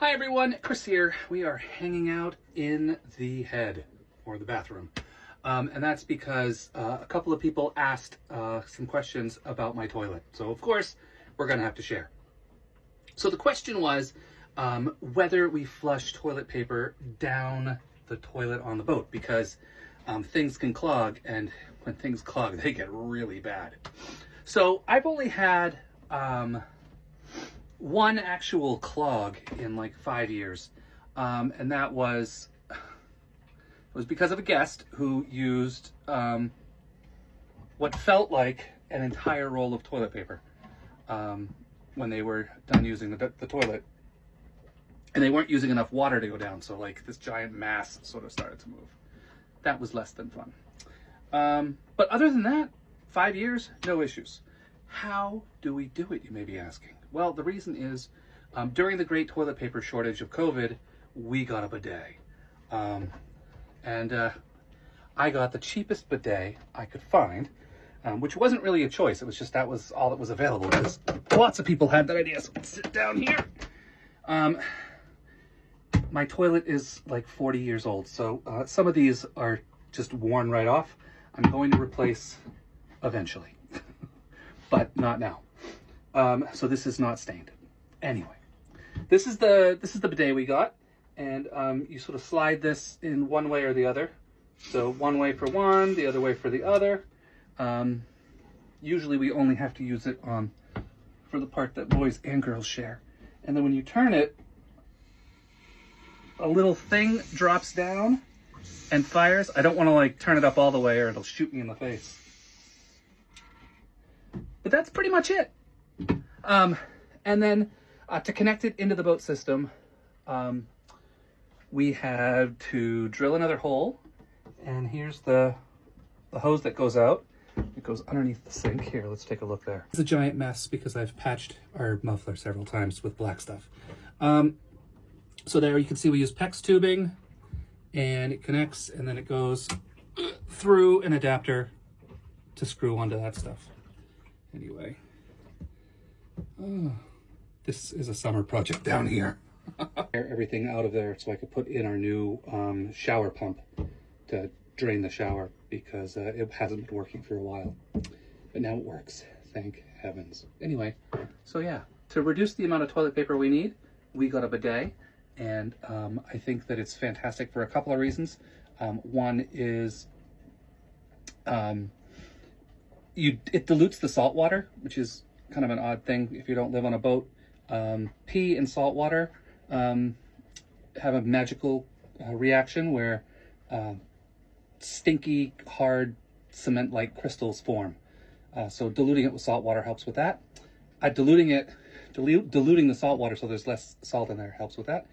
Hi everyone, Chris here. We are hanging out in the head, or the bathroom. And that's because a couple of people asked some questions about my toilet. So of course, we're gonna have to share. So the question was whether we flush toilet paper down the toilet on the boat, because things can clog, and when things clog, they get really bad. So I've only had one actual clog in like 5 years, and that was because of a guest who used what felt like an entire roll of toilet paper when they were done using the toilet, and they weren't using enough water to go down, so like this giant mass sort of started to move. That was less than fun. But other than that, 5 years, no issues. How do we do it, you may be asking? Well, the reason is during the great toilet paper shortage of COVID, we got a bidet. And I got the cheapest bidet I could find, which wasn't really a choice. It was just that was all that was available, because lots of people had that idea. So let's sit down here. My toilet is like 40 years old, so some of these are just worn right off. I'm going to replace eventually, but not now. So this is not stained. Anyway, this is the bidet we got, and you sort of slide this in one way or the other. So one way for one, the other way for the other. Usually we only have to use it for the part that boys and girls share. And then when you turn it, a little thing drops down and fires. I don't want to like turn it up all the way or it'll shoot me in the face. But that's pretty much it. And then to connect it into the boat system, we had to drill another hole, and here's the hose that goes out. It goes underneath the sink. Here, let's take a look there. It's a giant mess because I've patched our muffler several times with black stuff. So there you can see we use PEX tubing, and it connects, and then it goes through an adapter to screw onto that stuff. Anyway. This is a summer project down here. Everything out of there so I could put in our new shower pump to drain the shower, because it hasn't been working for a while. But now it works, thank heavens. Anyway, so yeah, to reduce the amount of toilet paper we need, we got a bidet, and I think that it's fantastic for a couple of reasons. One is it dilutes the salt water, which is kind of an odd thing if you don't live on a boat. Pee and salt water have a magical reaction where stinky, hard, cement-like crystals form. So diluting it with salt water helps with that. Diluting the salt water so there's less salt in there helps with that.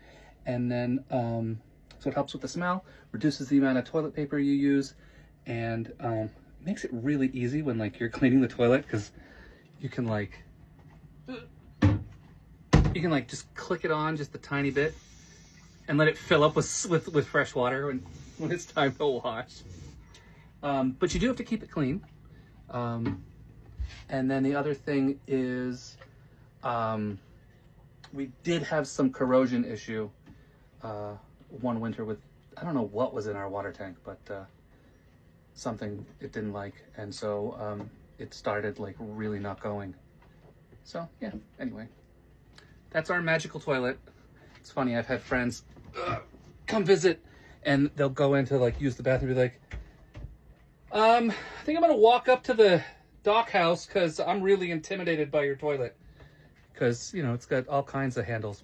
And then, so it helps with the smell, reduces the amount of toilet paper you use, and makes it really easy when like you're cleaning the toilet, because you can just click it on just a tiny bit and let it fill up with fresh water when it's time to wash. But you do have to keep it clean. And then the other thing is we did have some corrosion issue one winter with, I don't know what was in our water tank, but something it didn't like, and so it started like really not going. So yeah, anyway, that's our magical toilet. It's funny, I've had friends come visit, and they'll go in to like use the bathroom and be like, I think I'm gonna walk up to the dock house because I'm really intimidated by your toilet, because you know it's got all kinds of handles.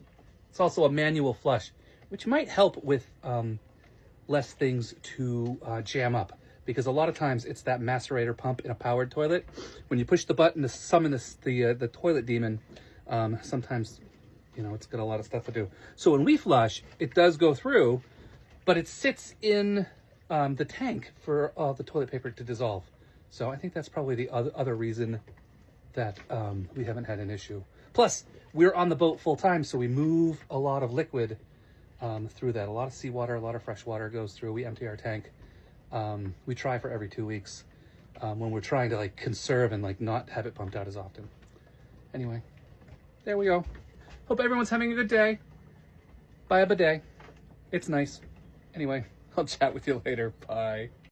It's also a manual flush, which might help with less things to jam up, because a lot of times it's that macerator pump in a powered toilet. When you push the button to summon the toilet demon, sometimes, you know, it's got a lot of stuff to do. So when we flush, it does go through, but it sits in the tank for the toilet paper to dissolve. So I think that's probably the other reason that we haven't had an issue. Plus, we're on the boat full time, so we move a lot of liquid through that. A lot of seawater, a lot of fresh water goes through. We empty our tank. We try for every 2 weeks when we're trying to like conserve and like not have it pumped out as often. Anyway, there we go. Hope everyone's having a good day. buy a bidet. It's nice. Anyway, I'll chat with you later. Bye.